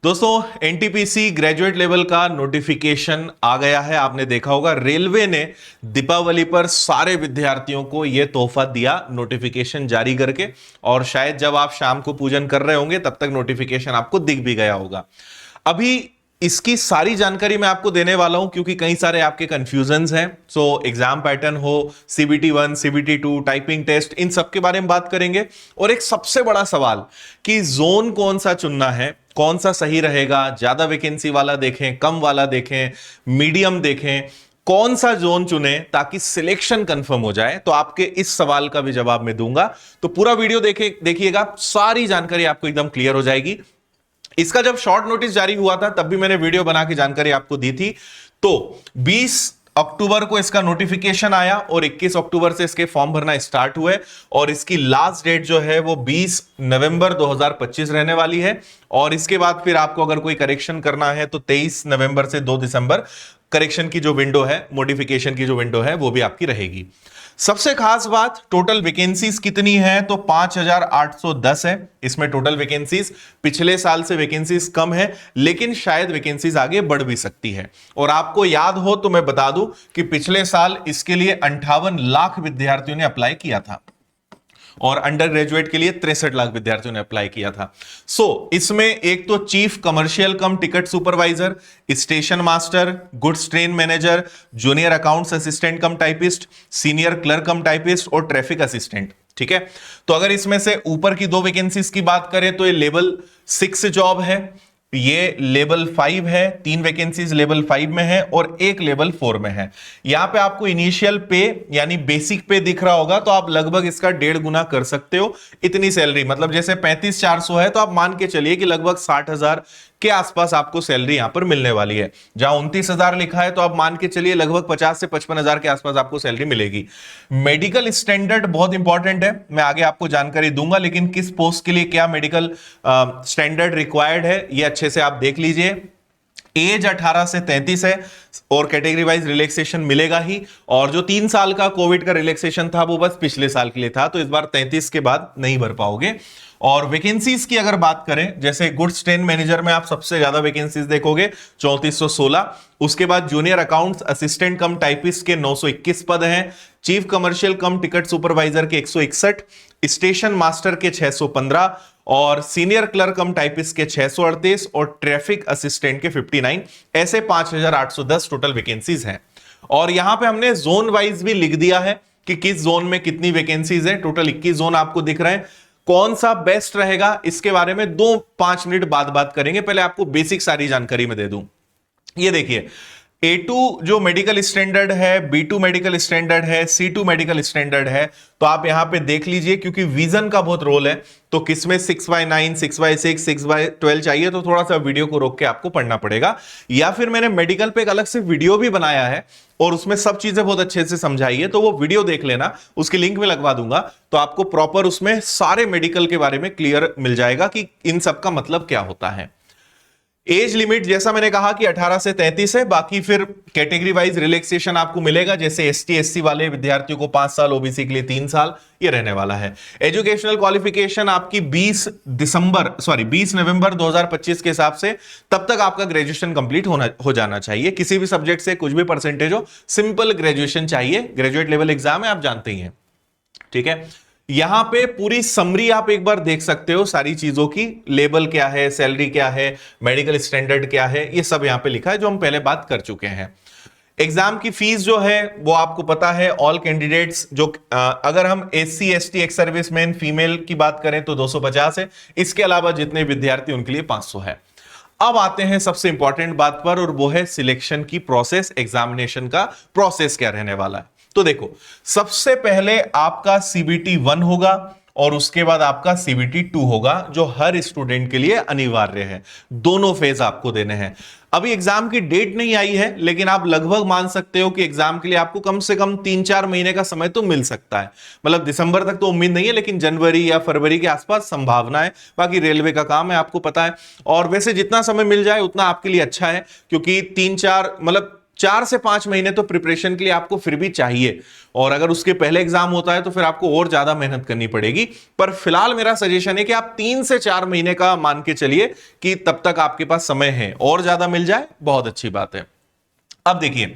दोस्तों NTPC graduate level का notification आ गया है। आपने देखा होगा रेलवे ने दीपावली पर सारे विद्यार्थियों को यह तोहफा दिया नोटिफिकेशन जारी करके, और शायद जब आप शाम को पूजन कर रहे होंगे तब तक नोटिफिकेशन आपको दिख भी गया होगा। अभी इसकी सारी जानकारी मैं आपको देने वाला हूं क्योंकि कई सारे आपके कंफ्यूजन्स हैं। सो एग्जाम पैटर्न हो, CBT 1, CBT 2, टाइपिंग टेस्ट, इन सब के बारे में बात करेंगे। और एक सबसे बड़ा सवाल कि जोन कौन सा चुनना है, कौन सा सही रहेगा, ज्यादा वैकेंसी वाला देखें, कम वाला देखें, मीडियम देखें, कौन सा जोन चुने ताकि सिलेक्शन कंफर्म हो जाए। तो आपके इस सवाल का भी जवाब मैं दूंगा। तो पूरा वीडियो देखिएगा, सारी जानकारी आपको एकदम क्लियर हो जाएगी। इसका जब शॉर्ट नोटिस जारी हुआ था तब भी मैंने वीडियो बना के जानकारी आपको दी थी। तो 20 अक्टूबर को इसका नोटिफिकेशन आया और 21 अक्टूबर से इसके फॉर्म भरना स्टार्ट हुए, और इसकी लास्ट डेट जो है वो 20 नवंबर 2025 रहने वाली है। और इसके बाद फिर आपको अगर कोई करेक्शन करना है तो 23 नवंबर से 2 दिसंबर करेक्शन की जो विंडो है, मॉडिफिकेशन की जो विंडो है, वो भी आपकी रहेगी। सबसे खास बात, टोटल वैकेंसीज कितनी है तो 5810 है इसमें टोटल वैकेंसीज। पिछले साल से वैकेंसीज कम है, लेकिन शायद वैकेंसीज आगे बढ़ भी सकती है। और आपको याद हो तो मैं बता दूं कि पिछले साल इसके लिए 58 लाख विद्यार्थियों ने अप्लाई किया था, और अंडर ग्रेजुएट के लिए 63 लाख विद्यार्थियों ने अप्लाई किया था। इसमें एक तो chief commercial cum ticket supervisor, station master, goods train manager, junior accounts assistant cum typist, senior clerk cum typist और ट्रैफिक असिस्टेंट। ठीक है, तो अगर इसमें से ऊपर की 2 वैकेंसीज की बात करें तो ये लेवल 6 जॉब है, ये लेवल 5 है, 3 वैकेंसीज लेवल 5 में है और 1 लेवल 4 में है। यहां पे आपको इनिशियल पे यानी बेसिक पे दिख रहा होगा, तो आप लगभग इसका 1.5 गुना कर सकते हो। इतनी सैलरी, मतलब जैसे 35,400 है तो आप मान के चलिए कि लगभग 60,000 के आसपास आपको सैलरी यहां पर मिलने वाली है। जहां 29,000 लिखा है तो आप मान के चलिए लगभग 50 से 55,000 के आसपास आपको सैलरी मिलेगी। मेडिकल स्टैंडर्ड बहुत इंपॉर्टेंट है, मैं आगे आपको जानकारी दूंगा, लेकिन किस पोस्ट के लिए क्या मेडिकल स्टैंडर्ड रिक्वायर्ड है ये अच्छे से आप देख लीजिए। एज 18 से 33 है और कैटेगरी वाइज रिलैक्सेशन मिलेगा ही। और जो 3 साल का कोविड का रिलैक्सेशन था वो बस पिछले साल के लिए था, तो इस बार 33 के बाद नहीं भर पाओगे। और वैकेंसीज की अगर बात करें, जैसे गुड्स ट्रेन मैनेजर में आप सबसे ज्यादा वैकेंसीज देखोगे 3416। उसके बाद junior accounts assistant cum typist के 921 पद हैं, chief commercial cum ticket supervisor के 161, स्टेशन मास्टर के 615 और सीनियर क्लर्क कम टाइपिस्ट के 638 और ट्रैफिक असिस्टेंट के 59। ऐसे 5810 टोटल वैकेंसीज हैं। और यहां पे हमने जोन वाइज भी लिख दिया है कि किस जोन में कितनी वैकेंसीज है। टोटल 21 जोन आपको दिख रहे हैं। कौन सा बेस्ट रहेगा इसके बारे में 2-5 मिनट बाद बात करेंगे। पहले आपको बेसिक सारी जानकारी मैं दे दूं। ये देखिए, A2 जो मेडिकल स्टैंडर्ड है, B2 मेडिकल स्टैंडर्ड है, C2 मेडिकल स्टैंडर्ड है। तो आप यहां पे देख लीजिए, क्योंकि विजन का बहुत रोल है, तो किसमें 6/9, 6/6, 6/12 चाहिए, तो थोड़ा सा वीडियो को रोक के आपको पढ़ना पड़ेगा। या फिर मैंने मेडिकल पे एक अलग से वीडियो भी बनाया है और उसमें सब चीजें बहुत अच्छे से समझाई है, तो वो वीडियो देख लेना, उसकी लिंक में लगवा दूंगा, तो आपको प्रॉपर उसमें सारे मेडिकल के बारे में क्लियर मिल जाएगा कि इन सब का मतलब क्या होता है। एज लिमिट जैसा मैंने कहा कि 18 से 33 है। बाकी फिर कैटेगरी वाइज रिलैक्सेशन आपको मिलेगा, जैसे ST SC वाले विद्यार्थियों को 5 साल, OBC के लिए 3 साल ये रहने वाला है। एजुकेशनल क्वालिफिकेशन आपकी 20 नवंबर 2025 के हिसाब से तब तक आपका ग्रेजुएशन कंप्लीट हो जाना चाहिए। किसी भी सब्जेक्ट से कुछ भी परसेंटेज हो, सिंपल ग्रेजुएशन चाहिए। ग्रेजुएट लेवल एग्जाम है, आप जानते ही हैं। ठीक है, यहां पे पूरी समरी आप एक बार देख सकते हो सारी चीजों की। लेवल क्या है, सैलरी क्या है, मेडिकल स्टैंडर्ड क्या है, ये सब यहां पे लिखा है जो हम पहले बात कर चुके हैं। एग्जाम की फीस जो है वो आपको पता है। ऑल कैंडिडेट्स जो अगर हम SC ST ex serviceman female की बात करें तो 250 है। इसके अलावा जितने विद्यार्थी उनके लिए 500 है। अब आते हैं सबसे इंपॉर्टेंट बात पर, और वो है सिलेक्शन की प्रोसेस, एग्जामिनेशन का प्रोसेस क्या रहने वाला है। तो देखो, सबसे पहले आपका CBT 1 होगा और उसके बाद आपका CBT 2 होगा, जो हर स्टूडेंट के लिए अनिवार्य है। दोनों फेज आपको देने हैं। अभी एग्जाम की डेट नहीं आई है, लेकिन आप लगभग मान सकते हो कि एग्जाम के लिए आपको कम से कम 3-4 महीने का समय तो मिल सकता है। मतलब दिसंबर तक तो उम्मीद नहीं है, लेकिन जनवरी या फरवरी के आसपास संभावना है। बाकी रेलवे का काम है, आपको पता है। और वैसे जितना समय मिल जाए उतना आपके लिए अच्छा है, क्योंकि 3-4 मतलब 4 से 5 महीने तो प्रिपरेशन के लिए आपको फिर भी चाहिए, और अगर उसके पहले एग्जाम होता है तो फिर आपको और ज्यादा मेहनत करनी पड़ेगी। पर फिलहाल मेरा सजेशन है कि आप 3 से 4 महीने का मान के चलिए कि तब तक आपके पास समय है, और ज्यादा मिल जाए बहुत अच्छी बात है। अब देखिए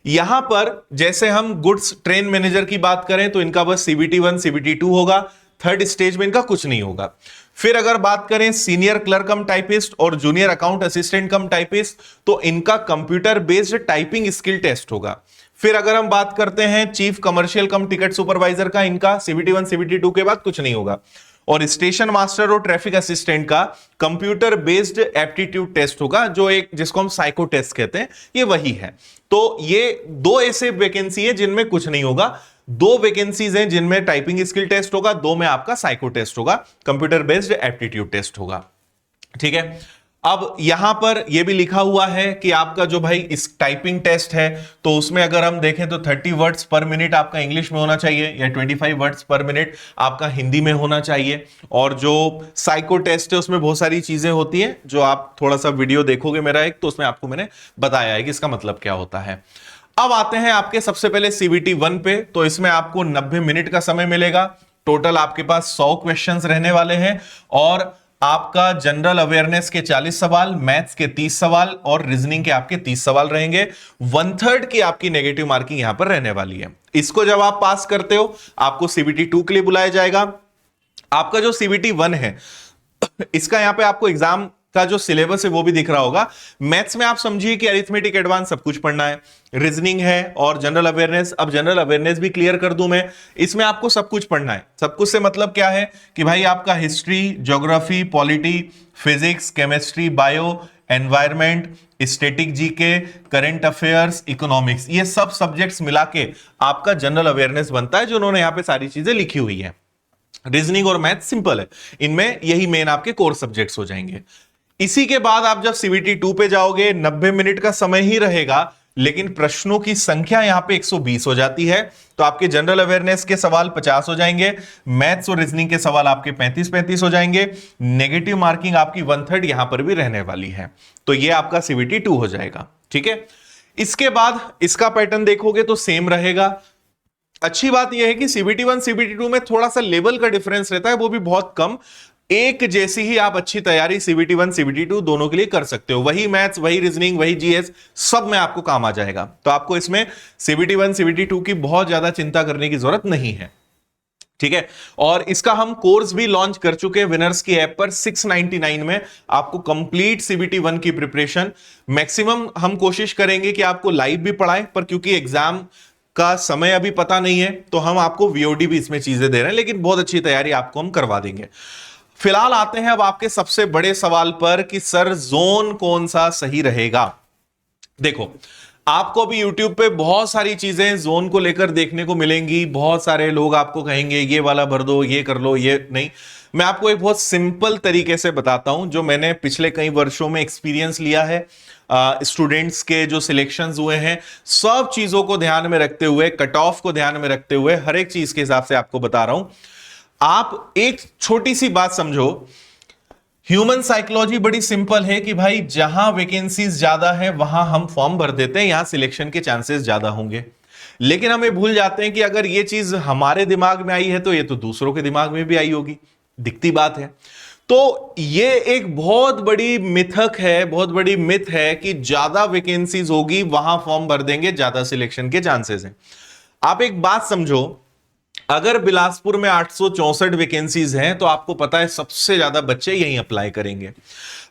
यहां पर जैसे हम गुड्स ट्रेन मैनेजर की बात करें तो इनका बस CBT 1 CBT 2 होगा, थर्ड स्टेज में इनका कुछ नहीं होगा। फिर अगर बात करें सीनियर क्लर्क कम टाइपिस्ट और junior account assistant cum typist, तो इनका computer based typing skill test होगा। फिर अगर हम बात करते हैं chief commercial cum ticket supervisor का, इनका CBT 1 CBT 2 के बाद कुछ नहीं होगा। और स्टेशन मास्टर और ट्रैफिक असिस्टेंट का कंप्यूटर बेस्ड एप्टीट्यूड टेस्ट होगा, जो एक जिसको हम साइको टेस्ट कहते हैं, ये वही है। तो ये 2 ऐसे वैकेंसी है जिनमें कुछ नहीं होगा, 2 वैकेंसीज हैं जिनमें टाइपिंग स्किल टेस्ट होगा, 2 में आपका साइको टेस्ट होगा, कंप्यूटर बेस्ड एप्टीट्यूड टेस्ट होगा। ठीक है, अब यहां पर यह भी लिखा हुआ है कि आपका जो भाई इस टाइपिंग टेस्ट है तो उसमें अगर हम देखें तो 30 वर्ड्स पर मिनट आपका इंग्लिश में होना चाहिए, या 25 वर्ड्स पर मिनट आपका हिंदी में होना चाहिए। और जो साइको टेस्ट है उसमें बहुत सारी चीजें होती हैं, जो आप थोड़ा सा वीडियो देखोगे मेरा एक, तो उसमें आपको मैंने बताया है कि इसका मतलब क्या होता है। अब आते हैं आपके सबसे पहले CBT 1 पे, तो इसमें आपको 90 मिनट का समय मिलेगा। टोटल आपके पास 100 क्वेश्चंस रहने वाले हैं, और आपका जनरल अवेयरनेस के 40 सवाल, मैथ्स के 30 सवाल और रीजनिंग के आपके 30 सवाल रहेंगे। 1/3 की आपकी नेगेटिव मार्किंग यहां पर रहने वाली है। इसको जब आप पास करते हो आपको CBT 2 के लिए बुलाया जाएगा। आपका जो CBT 1 है इसका यहां पे आपको एग्जाम का जो सिलेबस है वो भी दिख रहा होगा। मैथ्स में आप समझिए कि अरिथमेटिक एडवांस सब कुछ पढ़ना है, रीजनिंग है और जनरल अवेयरनेस। अब जनरल अवेयरनेस भी क्लियर कर दूं मैं, इसमें आपको सब कुछ पढ़ना है। सब कुछ से मतलब क्या है कि भाई आपका history, geography, polity, physics, chemistry, bio, environment, static GK, current affairs, economics, ये सब सब्जेक्ट्स मिला के आपका जनरल अवेयरनेस बनता है, जो उन्होंने यहां पे सारी चीजें लिखी हुई है। रीजनिंग और मैथ सिंपल है, इनमें यही मेन आपके कोर सब्जेक्ट्स हो जाएंगे। इसी के बाद आप जब CBT 2 पे जाओगे 90 मिनट का समय ही रहेगा, लेकिन प्रश्नों की संख्या यहां पे 120 हो जाती है। तो आपके जनरल अवेयरनेस के सवाल 50 हो जाएंगे, मैथ्स और रीजनिंग के सवाल आपके 35 हो जाएंगे। नेगेटिव मार्किंग आपकी 1/3 यहां पर भी रहने वाली है। तो ये आपका CBT 2 हो जाएगा। ठीक है, इसके बाद इसका पैटर्न देखोगे तो सेम रहेगा। अच्छी बात यह है कि CBT 1 CBT 2 में थोड़ा सा लेवल का डिफरेंस रहता है, वो भी बहुत कम। एक जैसी ही आप अच्छी तैयारी CBT 1 CBT 2 दोनों के लिए कर सकते हो। वही मैथ्स, वही रीजनिंग, वही GS, सब में आपको काम आ जाएगा। तो आपको इसमें CBT 1 CBT 2 की बहुत ज्यादा चिंता करने की जरूरत नहीं है। ठीक है, और इसका हम कोर्स भी लॉन्च कर चुके हैं विनर्स की ऐप पर। 699 में आपको कंप्लीट CBT 1 की प्रिपरेशन, मैक्सिमम हम कोशिश करेंगे कि आपको लाइव भी पढ़ाएं, पर क्योंकि एग्जाम का समय अभी पता नहीं है तो हम आपको VOD भी इसमें चीजें दे रहे हैं, लेकिन बहुत अच्छी तैयारी आपको हम करवा देंगे। फिलहाल आते हैं अब आपके सबसे बड़े सवाल पर कि सर जोन कौन सा सही रहेगा। देखो, आपको भी YouTube पे बहुत सारी चीजें जोन को लेकर देखने को मिलेंगी। बहुत सारे लोग आपको कहेंगे ये वाला भर दो, ये कर लो, ये नहीं। मैं आपको एक बहुत सिंपल तरीके से बताता हूं, जो मैंने पिछले कई वर्षों में एक्सपीरियंस लिया है। स्टूडेंट्स के जो सिलेक्शंस हुए हैं, सब चीजों को ध्यान में रखते हुए, कट ऑफ को ध्यान में रखते हुए, हर एक चीज के हिसाब से आपको बता रहा हूं। आप एक छोटी सी बात समझो, ह्यूमन साइकोलॉजी बड़ी सिंपल है कि भाई जहां वैकेंसीज ज्यादा है वहां हम फॉर्म भर देते हैं, यहां सिलेक्शन के चांसेस ज्यादा होंगे। लेकिन हमें भूल जाते हैं कि अगर ये चीज हमारे दिमाग में आई है तो ये तो दूसरों के दिमाग में भी आई होगी, दिखती बात है। तो ये एक बहुत बड़ी मिथक है, बहुत बड़ी मिथ है कि ज्यादा वैकेंसीज होगी वहां फॉर्म भर देंगे, ज्यादा सिलेक्शन के चांसेस हैं। आप एक बात समझो, अगर बिलासपुर में 864 वैकेंसीज हैं तो आपको पता है सबसे ज्यादा बच्चे यहीं अप्लाई करेंगे।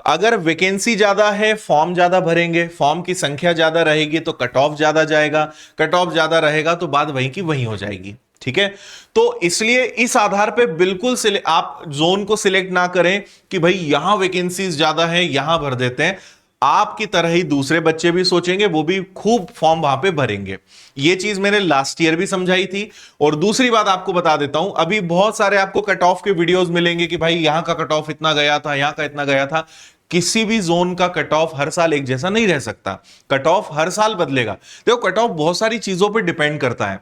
अगर वैकेंसी ज्यादा है, फॉर्म ज्यादा भरेंगे, फॉर्म की संख्या ज्यादा रहेगी तो कट ऑफ ज्यादा जाएगा, कट ऑफ ज्यादा रहेगा तो बात वहीं की वहीं हो जाएगी। ठीक है, तो इसलिए इस आधार पे बिल्कुल आप जोन को सिलेक्ट ना करें कि भाई यहां वैकेंसीज ज्यादा है यहां भर देते हैं। आपकी तरह ही दूसरे बच्चे भी सोचेंगे, वो भी खूब फॉर्म वहां पे भरेंगे। ये चीज मैंने लास्ट ईयर भी समझाई थी। और दूसरी बात आपको बता देता हूं, अभी बहुत सारे आपको कट ऑफ के वीडियोस मिलेंगे कि भाई यहां का कट ऑफ इतना गया था, यहां का इतना गया था। किसी भी जोन का कट ऑफ हर साल एक जैसा नहीं रह सकता, कट ऑफ हर साल बदलेगा। देखो, कट ऑफ बहुत सारी चीजों पर डिपेंड करता है।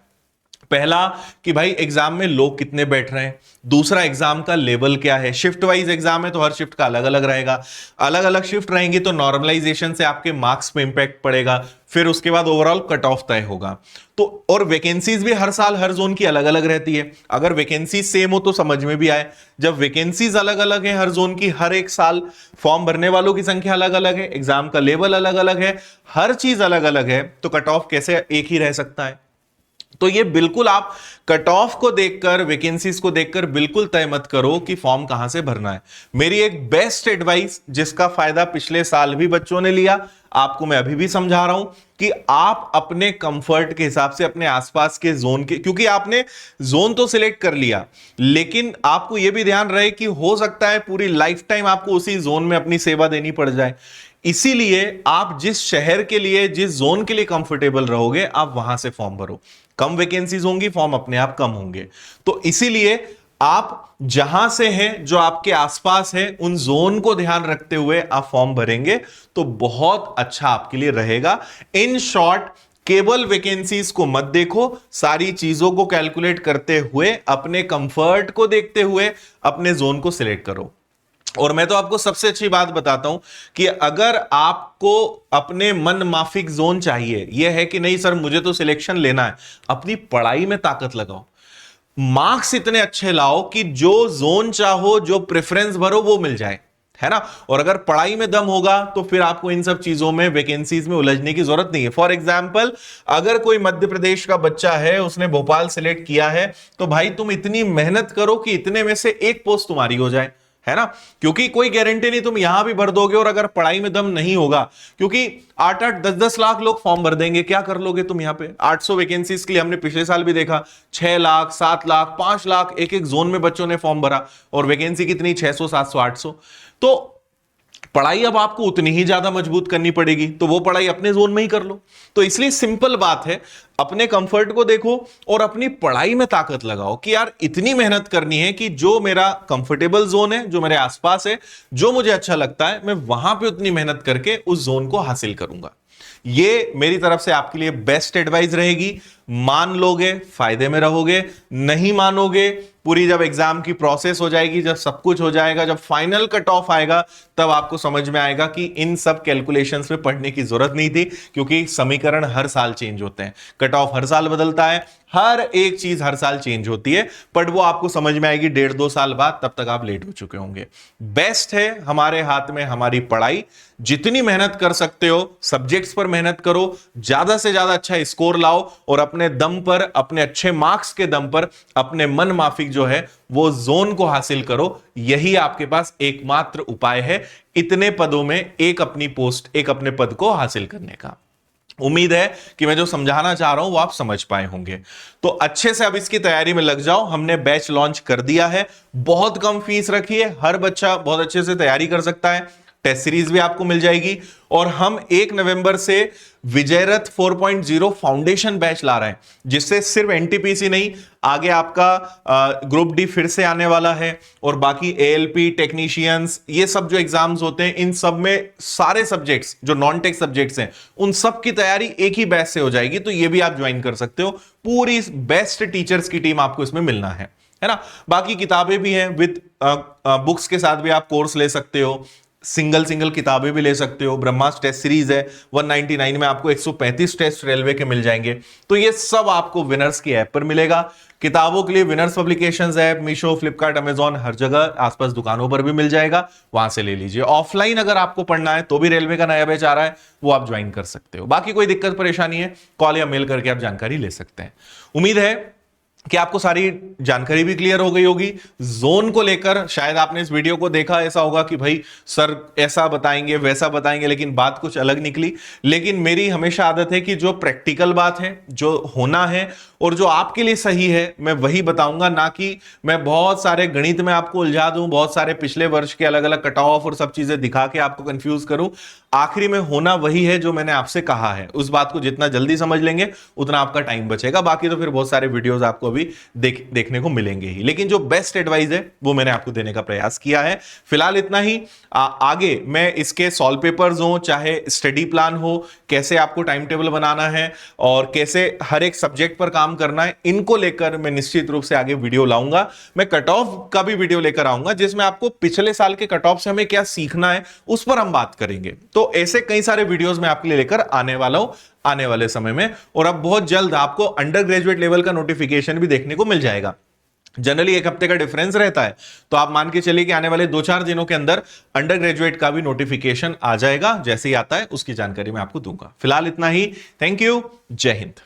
पहला कि भाई एग्जाम में लोग कितने बैठ रहे हैं, दूसरा एग्जाम का लेवल क्या है, शिफ्ट वाइज एग्जाम है तो हर शिफ्ट का अलग अलग रहेगा, अलग अलग शिफ्ट रहेंगी तो नॉर्मलाइजेशन से आपके मार्क्स पे इंपैक्ट पड़ेगा, फिर उसके बाद ओवरऑल कट ऑफ तय होगा। तो और वैकेंसीज भी हर साल हर जोन की अलग अलग रहती है। अगर वैकेंसी सेम हो तो समझ में भी आए, जब वैकेंसीज अलग अलग है हर जोन की, हर एक साल फॉर्म भरने वालों की संख्या अलग अलग है, एग्जाम का लेवल अलग अलग है, हर चीज अलग अलग है, तो कट ऑफ कैसे एक ही रह सकता है। तो ये बिल्कुल आप कट ऑफ को देखकर, वैकेंसीज को देखकर बिल्कुल तय मत करो कि फॉर्म कहां से भरना है। मेरी एक बेस्ट एडवाइस, जिसका फायदा पिछले साल भी बच्चों ने लिया, आपको मैं अभी भी समझा रहा हूं कि आप अपने कंफर्ट के हिसाब से अपने आसपास के जोन के, क्योंकि आपने जोन तो सिलेक्ट कर लिया, लेकिन आपको यह भी ध्यान रहे कि हो सकता है पूरी लाइफ टाइम आपको उसी जोन में अपनी सेवा देनी पड़ जाए। इसीलिए आप जिस शहर के लिए, जिस जोन के लिए कंफर्टेबल रहोगे, आप वहां से फॉर्म भरो। कम वैकेंसीज होंगी, फॉर्म अपने आप कम होंगे। तो इसीलिए आप जहां से हैं, जो आपके आसपास है, उन जोन को ध्यान रखते हुए आप फॉर्म भरेंगे तो बहुत अच्छा आपके लिए रहेगा। इन शॉर्ट, केवल वैकेंसीज को मत देखो, सारी चीजों को कैलकुलेट करते हुए, अपने कंफर्ट को देखते हुए अपने जोन को सिलेक्ट करो। और मैं तो आपको सबसे अच्छी बात बताता हूं कि अगर आपको अपने मन माफिक जोन चाहिए, यह है कि नहीं सर मुझे तो सिलेक्शन लेना है, अपनी पढ़ाई में ताकत लगाओ, मार्क्स इतने अच्छे लाओ कि जो जोन चाहो, जो प्रेफरेंस भरो वो मिल जाए, है ना। और अगर पढ़ाई में दम होगा तो फिर आपको इन सब चीजों में, वैकेंसीज में उलझने की जरूरत नहीं है। फॉर एग्जाम्पल, अगर कोई मध्य प्रदेश का बच्चा है, उसने भोपाल सिलेक्ट किया है, तो भाई तुम इतनी मेहनत करो कि इतने में से एक पोस्ट तुम्हारी हो जाए, है ना। क्योंकि कोई गारंटी नहीं तुम यहां भी भर दोगे और अगर पढ़ाई में दम नहीं होगा, क्योंकि 8-8 10-10 लाख लोग फॉर्म भर देंगे, क्या कर लोगे तुम यहां पे। 800 वैकेंसीज के लिए हमने पिछले साल भी देखा 6 लाख, 7 लाख, 5 लाख एक एक जोन में बच्चों ने फॉर्म भरा, और वैकेंसी कितनी, 600, 700, 800। तो पढ़ाई अब आपको उतनी ही ज्यादा मजबूत करनी पड़ेगी, तो वो पढ़ाई अपने जोन में ही कर लो। तो इसलिए सिंपल बात है, अपने कंफर्ट को देखो और अपनी पढ़ाई में ताकत लगाओ कि यार इतनी मेहनत करनी है कि जो मेरा कंफर्टेबल जोन है, जो मेरे आसपास है, जो मुझे अच्छा लगता है, मैं वहां पे उतनी मेहनत करके उस जोन को हासिल करूंगा। ये मेरी तरफ से आपके लिए बेस्ट एडवाइस रहेगी। मान लोगे फायदे में रहोगे, नहीं मानोगे, पूरी जब एग्जाम की प्रोसेस हो जाएगी, जब सब कुछ हो जाएगा, जब फाइनल कट ऑफ आएगा, तब आपको समझ में आएगा कि इन सब कैलकुलेशंस में पढ़ने की जरूरत नहीं थी, क्योंकि समीकरण हर साल चेंज होते हैं, कट ऑफ हर साल बदलता है, हर एक चीज हर साल चेंज होती है, बट वो आपको समझ में आएगी 1.5-2 साल बाद, तब तक आप लेट हो चुके होंगे। बेस्ट है हमारे हाथ में हमारी पढ़ाई, जितनी मेहनत कर सकते हो सब्जेक्ट्स पर मेहनत करो, ज्यादा से ज्यादा अच्छा स्कोर लाओ, और अपने दम पर, अपने अच्छे मार्क्स के दम पर, अपने मन माफिक जो है वो जोन को हासिल करो। यही आपके पास एकमात्र उपाय है इतने पदों में एक अपनी पोस्ट, एक अपने पद को हासिल करने का। उम्मीद है कि मैं जो समझाना चाह रहा हूं वो आप समझ पाए होंगे। तो अच्छे से अब इसकी तैयारी में लग जाओ। हमने बैच लॉन्च कर दिया है, बहुत कम फीस रखी है, हर बच्चा बहुत अच्छे से तैयारी कर सकता है, टेस्ट सीरीज भी आपको मिल जाएगी, और हम 1 नवंबर से विजयरथ 4.0 फाउंडेशन बैच ला रहे हैं, जिससे सिर्फ एनटीपीसी नहीं, आगे आपका ग्रुप डी फिर से आने वाला है, और बाकी एएलपी, टेक्नीशियंस, ये सब जो एग्जाम्स होते हैं, इन सब में सारे सब्जेक्ट्स जो नॉन टेक सब्जेक्ट्स हैं, उन सब की तैयारी एक ही बैच से हो जाएगी। तो ये भी आप ज्वाइन कर सकते हो, पूरी बेस्ट टीचर्स की टीम आपको इसमें मिलना है ना। बाकी किताबें भी हैं, विद बुक्स के साथ भी आप कोर्स ले सकते हो, सिंगल किताबें भी ले सकते हो। ब्रह्मास्त्र टेस्ट सीरीज है, 199 में आपको 135 टेस्ट रेलवे के मिल जाएंगे। तो ये सब आपको विनर्स की ऐप पर मिलेगा। किताबों के लिए Winners Publications app, Meesho, Flipkart, Amazon, हर जगह आसपास दुकानों पर भी मिल जाएगा, वहां से ले लीजिए। ऑफलाइन अगर आपको पढ़ना है तो भी रेलवे का नया बैच आ रहा है, वो आप ज्वाइन कर सकते हो। बाकी कोई दिक्कत परेशानी है, कॉल या मेल करके आप जानकारी ले सकते हैं। उम्मीद है कि आपको सारी जानकारी भी क्लियर हो गई होगी। जोन को लेकर शायद आपने इस वीडियो को देखा, ऐसा होगा कि भाई सर ऐसा बताएंगे वैसा बताएंगे, लेकिन बात कुछ अलग निकली। लेकिन मेरी हमेशा आदत है कि जो प्रैक्टिकल बात है, जो होना है और जो आपके लिए सही है, मैं वही बताऊंगा, ना कि मैं बहुत सारे गणित में आपको उलझा दूं, बहुत सारे पिछले वर्ष के अलग अलग कट ऑफ और सब चीजें दिखा के आपको कंफ्यूज करूं। आखिरी में होना वही है जो मैंने आपसे कहा है। उस बात को जितना जल्दी समझ लेंगे उतना आपका टाइम बचेगा। बाकी तो फिर बहुत सारे वीडियोस आपको भी देखने को मिलेंगे ही। लेकिन जो बेस्ट एडवाइस है वो मैंने आपको देने का प्रयास किया है। फिलहाल इतना ही। आगे मैं इसके सॉल्व पेपर्स हो चाहे स्टडी प्लान हो, कैसे आपको टाइम टेबल बनाना है और कैसे हर एक सब्जेक्ट पर काम करना है, इनको लेकर मैं निश्चित रूप से आगे वीडियो लाऊंगा। मैं कट ऑफ का भी वीडियो लेकर आऊंगा जिसमें आपको पिछले साल के कट ऑफ से हमें क्या सीखना है उस पर हम बात करेंगे। तो ऐसे कई सारे वीडियोस मैं आपके लिए लेकर आने वाला हूं आने वाले समय में। और अब बहुत जल्द आपको अंडर ग्रेजुएट लेवल का नोटिफिकेशन भी देखने को मिल जाएगा। जनरली एक हफ्ते का डिफरेंस रहता है, तो आप मान के चलिए कि आने वाले 2-4 दिनों के अंदर अंडर ग्रेजुएट का भी नोटिफिकेशन आ जाएगा। जैसे ही आता है उसकी जानकारी मैं आपको दूंगा। फिलहाल इतना ही। Thank you. जय हिंद।